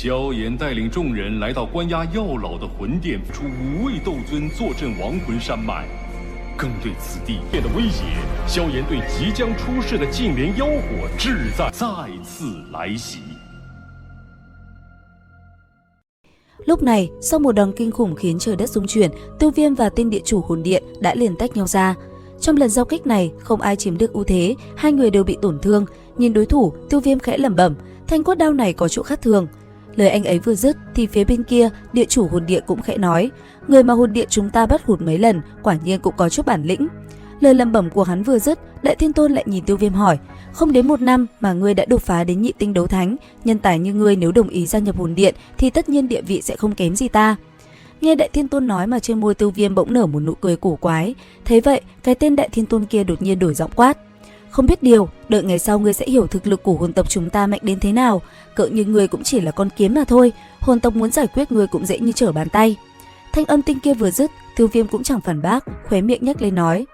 萧炎带领众人来到关押药老的魂殿，出五位斗尊坐镇亡魂山脉，更对此地变得威胁。萧炎对即将出世的净莲妖火志在再次来袭。Lúc này, sau một đòn kinh khủng khiến trời đất rung chuyển, Tiêu Viêm và tên địa chủ hồn điện đã liền tách nhau ra. Trong lần giao kích này, không ai chiếm được ưu thế, hai người đều bị tổn thương. Nhìn đối thủ, Tiêu Viêm khẽ lẩm bẩm, thanh cốt đao này có chỗ khác thường. Lời anh ấy vừa dứt thì phía bên kia, địa chủ hồn điện cũng khẽ nói, người mà hồn điện chúng ta bắt hụt mấy lần, quả nhiên cũng có chút bản lĩnh. Lời lẩm bẩm của hắn vừa dứt, Đại Thiên Tôn lại nhìn Tiêu Viêm hỏi, không đến 1 năm mà ngươi đã đột phá đến nhị tinh đấu thánh, nhân tài như ngươi nếu đồng ý gia nhập hồn điện thì tất nhiên địa vị sẽ không kém gì ta. Nghe Đại Thiên Tôn nói mà trên môi Tiêu Viêm bỗng nở một nụ cười cổ quái. Thế vậy, cái tên Đại Thiên Tôn kia đột nhiên đổi giọng quát, không biết điều, đợi ngày sau ngươi sẽ hiểu thực lực của hồn tộc chúng ta mạnh đến thế nào. Cỡ như ngươi cũng chỉ là con kiến mà thôi, hồn tộc muốn giải quyết ngươi cũng dễ như trở bàn tay. Thanh âm tinh kia vừa dứt, Tiêu Viêm cũng chẳng phản bác, khóe miệng nhếch lên nói,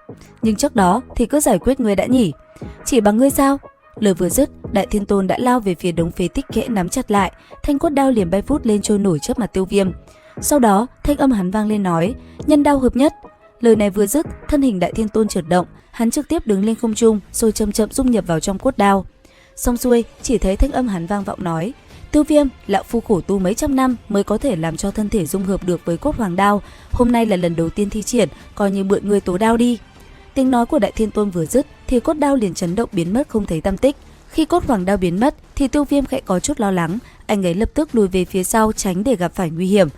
nhưng trước đó thì cứ giải quyết ngươi đã nhỉ? Chỉ bằng ngươi sao? Lời vừa dứt, Đại Thiên Tôn đã lao về phía đống phế tích khẽ nắm chặt lại, thanh cốt đao liền bay vút lên trôi nổi trước mặt Tiêu Viêm. Sau đó, thanh âm hắn vang lên nói, nhân đao hợp nhất. Lời này vừa dứt, thân hình Đại Thiên Tôn chợt động, hắn trực tiếp đứng lên không trung, rồi chậm chậm dung nhập vào trong cốt đao. Xong xuôi, chỉ thấy thanh âm hắn vang vọng nói, Tiêu Viêm, lão phu khổ tu mấy trăm năm mới có thể làm cho thân thể dung hợp được với cốt hoàng đao, hôm nay là lần đầu tiên thi triển, coi như mượn ngươi tố đao đi. Tiếng nói của Đại Thiên Tôn vừa dứt thì cốt đao liền chấn động biến mất không thấy tăm tích. Khi cốt hoàng đao biến mất thì Tiêu Viêm khẽ có chút lo lắng, anh ấy lập tức lùi về phía sau tránh để gặp phải nguy hiểm.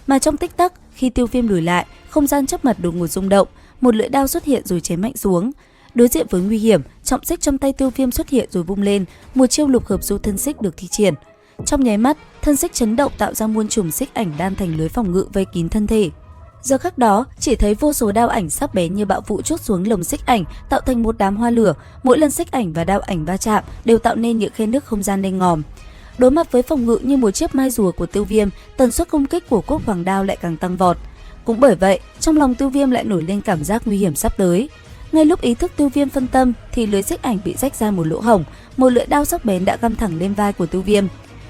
Mà trong tích tắc, khi Tiêu Viêm lùi lại, không gian chớp mặt đột ngột rung động, một lưỡi đao xuất hiện rồi chém mạnh xuống. Đối diện với nguy hiểm, trọng xích trong tay Tiêu Viêm xuất hiện rồi vung lên, một chiêu lục hợp du thân xích được thi triển. Trong nháy mắt, thân xích chấn động tạo ra muôn trùng xích ảnh đan thành lưới phòng ngự vây kín thân thể. Giờ khắc đó, chỉ thấy vô số đao ảnh sắc bén như bạo vụ trút xuống lồng xích ảnh, tạo thành một đám hoa lửa. Mỗi lần xích ảnh và đao ảnh va chạm đều tạo nên những khe nứt không gian đen ngòm. Đối mặt với phòng ngự như một chiếc mai rùa của Tiêu Viêm, tần suất công kích của cốt hoàng đao lại càng tăng vọt. Cũng bởi vậy, trong lòng Tiêu Viêm lại nổi lên cảm giác nguy hiểm sắp tới. Ngay lúc ý thức Tiêu Viêm phân tâm thì lưới xích ảnh bị rách ra một lỗ hổng, một lưỡi đao sắc bén đã găm thẳng lên vai của Tiêu Viêm.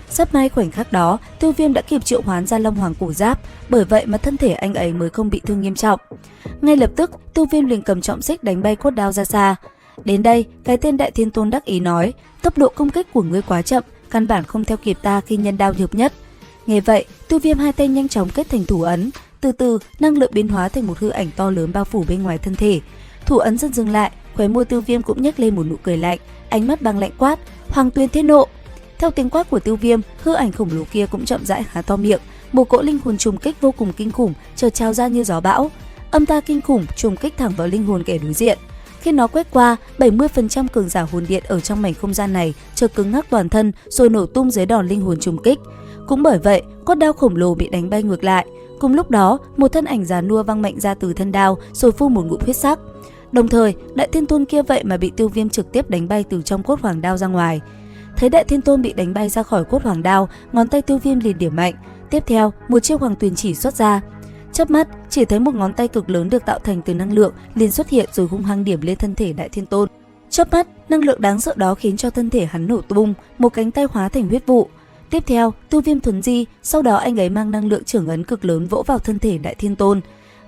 Sắp may khoảnh khắc đó, Tiêu Viêm đã kịp triệu hoán ra Long Hoàng cổ giáp, bởi vậy mà thân thể anh ấy mới không bị thương nghiêm trọng. Ngay lập tức, Tiêu Viêm liền cầm trọng xích đánh bay cốt đao ra xa. Đến đây, cái tên Đại Thiên Tôn đắc ý nói, tốc độ công kích của ngươi quá chậm, căn bản không theo kịp ta khi nhân đao hợp nhất. Nghe vậy, Tiêu Viêm hai tay nhanh chóng kết thành thủ ấn, từ từ năng lượng biến hóa thành một hư ảnh to lớn bao phủ bên ngoài thân thể. Thủ ấn dần dừng lại, khóe môi Tiêu Viêm cũng nhếch lên một nụ cười lạnh, ánh mắt băng lạnh quát, Hoàng Tuyền Thiên Nộ. Theo tiếng quát của Tiêu Viêm, hư ảnh khổng lồ kia cũng chậm rãi há to miệng, một cỗ linh hồn trùng kích vô cùng kinh khủng chợt trào ra như gió bão. Âm ta kinh khủng trùng kích thẳng vào linh hồn kẻ đối diện. Khi nó quét qua, 70% cường giả hồn điện ở trong mảnh không gian này chợt cứng ngắc toàn thân rồi nổ tung dưới đòn linh hồn trùng kích. Cũng bởi vậy, cốt đao khổng lồ bị đánh bay ngược lại. Cùng lúc đó, một thân ảnh già nua văng mạnh ra từ thân đao rồi phun một ngụm huyết sắc. Đồng thời, Đại Thiên Tôn kia vậy mà bị Tiêu Viêm trực tiếp đánh bay từ trong cốt hoàng đao ra ngoài. Thấy Đại Thiên Tôn bị đánh bay ra khỏi cốt hoàng đao, ngón tay Tiêu Viêm liền điểm mạnh. Tiếp theo, một chiêu hoàng tuyền chỉ xuất ra. Chớp mắt, chỉ thấy một ngón tay cực lớn được tạo thành từ năng lượng liền xuất hiện rồi hung hăng điểm lên thân thể Đại Thiên Tôn. Chớp mắt, năng lượng đáng sợ đó khiến cho thân thể hắn nổ tung, một cánh tay hóa thành huyết vụ. Tiếp theo, Tiêu Viêm thuấn di, sau đó anh ấy mang năng lượng chưởng ấn cực lớn vỗ vào thân thể Đại Thiên Tôn.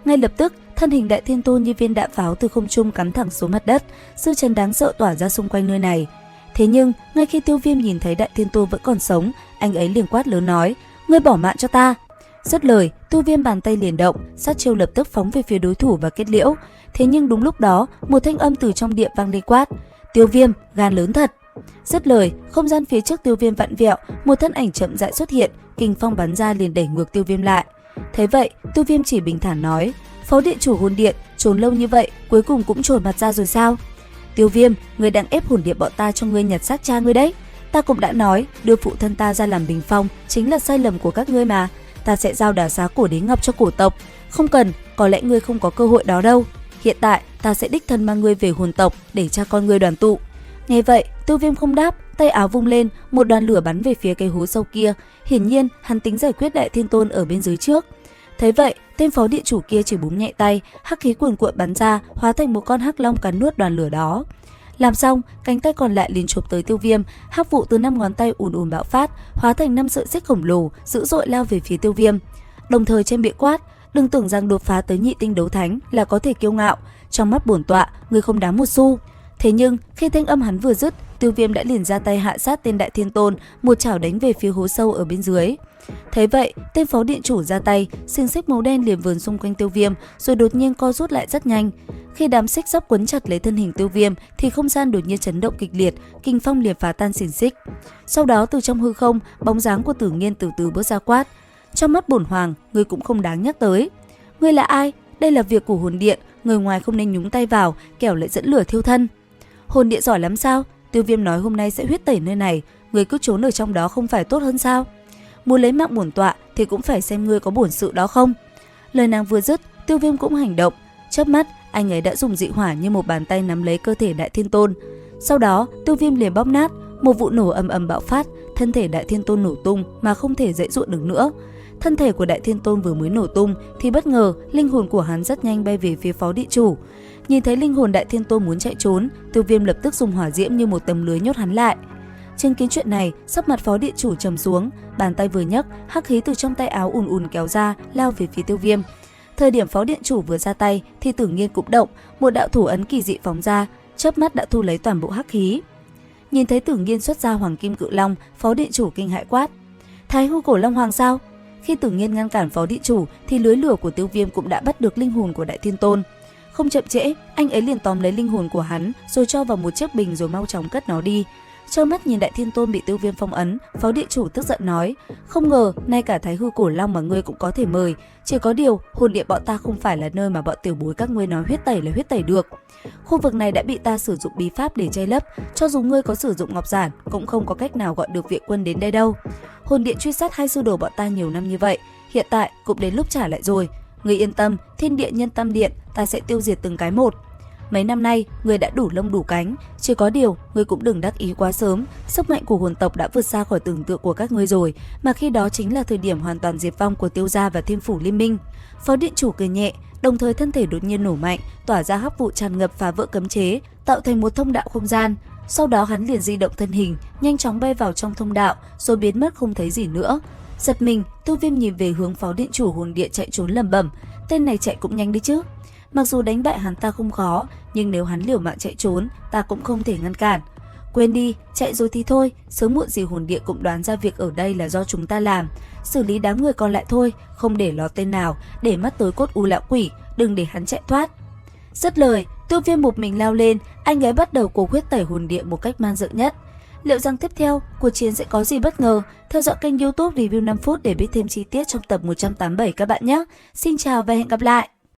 Ngay lập tức, thân hình Đại Thiên Tôn như viên đạn pháo từ không trung cắm thẳng xuống mặt đất, dư chấn đáng sợ tỏa ra xung quanh nơi này. Thế nhưng, ngay khi Tiêu Viêm nhìn thấy Đại Thiên Tôn vẫn còn sống, anh ấy liền quát lớn nói, ngươi bỏ mạng cho ta. Dứt lời, Tiêu Viêm bàn tay liền động, sát chiêu lập tức phóng về phía đối thủ và kết liễu. Thế nhưng đúng lúc đó, một thanh âm từ trong địa vang lên quát, Tiêu Viêm, gan lớn thật. Dứt lời, không gian phía trước Tiêu Viêm vặn vẹo, một thân ảnh chậm rãi xuất hiện, kình phong bắn ra liền đẩy ngược Tiêu Viêm lại. Thế vậy, Tiêu Viêm chỉ bình thản nói, Phó điện chủ hồn điện, trốn lâu như vậy, cuối cùng cũng trồi mặt ra rồi sao? Tiêu Viêm, ngươi đang ép hồn điện bọn ta cho ngươi nhặt xác cha ngươi đấy. Ta cũng đã nói, đưa phụ thân ta ra làm bình phong chính là sai lầm của các ngươi mà. Ta sẽ giao đả xá cổ đế ngọc cho cổ tộc. Không cần, có lẽ ngươi không có cơ hội đó đâu. Hiện tại, ta sẽ đích thân mang ngươi về hồn tộc để cha con ngươi đoàn tụ. Nghe vậy, Tiêu Viêm không đáp, tay áo vung lên, một đoàn lửa bắn về phía cái hố sâu kia. Hiển nhiên, hắn tính giải quyết Đại Thiên Tôn ở bên dưới trước. Thấy vậy, tên phó địa chủ kia chỉ búng nhẹ tay, hắc khí cuồn cuộn bắn ra, hóa thành một con hắc long cắn nuốt đoàn lửa đó. Làm xong, cánh tay còn lại liền chộp tới Tiêu Viêm, hắc vụ từ 5 ngón tay ùn ùn bạo phát, hóa thành 5 sợi xích khổng lồ, dữ dội lao về phía Tiêu Viêm. Đồng thời trên miệng quát, đừng tưởng rằng đột phá tới nhị tinh đấu thánh là có thể kiêu ngạo, trong mắt bổn tọa, người không đáng một xu. Thế nhưng, khi thanh âm hắn vừa dứt, Tiêu Viêm đã liền ra tay hạ sát tên Đại Thiên Tôn, một chảo đánh về phía hố sâu ở bên dưới. Thế vậy, tên phó điện chủ ra tay, xiềng xích màu đen liền vờn xung quanh Tiêu Viêm, rồi đột nhiên co rút lại rất nhanh. Khi đám xích sắp quấn chặt lấy thân hình Tiêu Viêm, thì không gian đột nhiên chấn động kịch liệt, kinh phong liền phá tan xiềng xích. Sau đó từ trong hư không, bóng dáng của Tử Nghiên từ từ bước ra quát: trong mắt bổn hoàng, ngươi cũng không đáng nhắc tới. Ngươi là ai? Đây là việc của hồn điện, người ngoài không nên nhúng tay vào, kẻo lại dẫn lửa thiêu thân. Hồn điện giỏi lắm sao? Tiêu Viêm nói hôm nay sẽ huyết tẩy nơi này, người cứ trốn ở trong đó không phải tốt hơn sao? Muốn lấy mạng bổn tọa thì cũng phải xem ngươi có bổn sự đó không. Lời nàng vừa dứt, Tiêu Viêm cũng hành động. Chớp mắt, anh ấy đã dùng dị hỏa như một bàn tay nắm lấy cơ thể Đại Thiên Tôn. Sau đó, Tiêu Viêm liền bóp nát, một vụ nổ ầm ầm bạo phát, thân thể Đại Thiên Tôn nổ tung mà không thể dãy dụa được nữa. Thân thể của Đại Thiên Tôn vừa mới nổ tung thì bất ngờ linh hồn của hắn rất nhanh bay về phía phó địa chủ. Nhìn thấy linh hồn Đại Thiên Tôn muốn chạy trốn, Tiêu Viêm lập tức dùng hỏa diễm như một tấm lưới nhốt hắn lại. Chứng kiến chuyện này, sắc mặt phó địa chủ trầm xuống, bàn tay vừa nhấc, hắc khí từ trong tay áo ùn ùn kéo ra, lao về phía Tiêu Viêm. Thời điểm phó điện chủ vừa ra tay thì Tử Nghiên cũng động, một đạo thủ ấn kỳ dị phóng ra, chớp mắt đã thu lấy toàn bộ hắc khí. Nhìn thấy Tử Nghiên xuất ra Hoàng Kim Cự Long, phó điện chủ kinh hãi quát: Thái hư cổ long hoàng sao? Khi Tử Nghiên ngăn cản phó điện chủ thì lưới lửa của Tiêu Viêm cũng đã bắt được linh hồn của Đại Thiên Tôn. Không chậm trễ, anh ấy liền tóm lấy linh hồn của hắn rồi cho vào một chiếc bình rồi mau chóng cất nó đi. Trơ mắt nhìn Đại Thiên Tôn bị Tiêu Viêm phong ấn, phó điện chủ tức giận nói: không ngờ ngay cả Thái hư cổ long mà ngươi cũng có thể mời, chỉ có điều hồn điện bọn ta không phải là nơi mà bọn tiểu bối các ngươi nói huyết tẩy là huyết tẩy được. Khu vực này đã bị ta sử dụng bí pháp để che lấp, cho dù ngươi có sử dụng ngọc giản cũng không có cách nào gọi được viện quân đến đây đâu. Hồn điện truy sát hai sư đồ bọn ta nhiều năm như vậy, hiện tại cũng đến lúc trả lại rồi. Ngươi yên tâm, Thiên Điện Nhân Tâm Điện ta sẽ tiêu diệt từng cái một. Mấy năm nay, ngươi đã đủ lông đủ cánh, chỉ có điều, ngươi cũng đừng đắc ý quá sớm, sức mạnh của hồn tộc đã vượt xa khỏi tưởng tượng của các ngươi rồi, mà khi đó chính là thời điểm hoàn toàn diệt vong của Tiêu gia và Thiên phủ liên minh. Phó điện chủ cười nhẹ, đồng thời thân thể đột nhiên nổ mạnh, tỏa ra hắc vụ tràn ngập phá vỡ cấm chế, tạo thành một thông đạo không gian. Sau đó hắn liền di động thân hình, nhanh chóng bay vào trong thông đạo, rồi biến mất không thấy gì nữa. Giật mình, Tiêu Viêm nhìn về hướng phó điện chủ hồn điện chạy trốn lẩm bẩm, tên này chạy cũng nhanh đi chứ. Mặc dù đánh bại hắn ta không khó, nhưng nếu hắn liều mạng chạy trốn, ta cũng không thể ngăn cản. Quên đi, chạy rồi thì thôi, sớm muộn gì hồn điện cũng đoán ra việc ở đây là do chúng ta làm. Xử lý đám người còn lại thôi, không để lọt tên nào, để mắt tới cốt u lão quỷ, đừng để hắn chạy thoát. Dứt lời, Tiêu Viêm một mình lao lên, anh ấy bắt đầu cuộc huyết tẩy hồn điện một cách man dợ nhất. Liệu rằng tiếp theo, cuộc chiến sẽ có gì bất ngờ? Theo dõi kênh YouTube Review 5 phút để biết thêm chi tiết trong tập 187 các bạn nhé. Xin chào và hẹn gặp lại!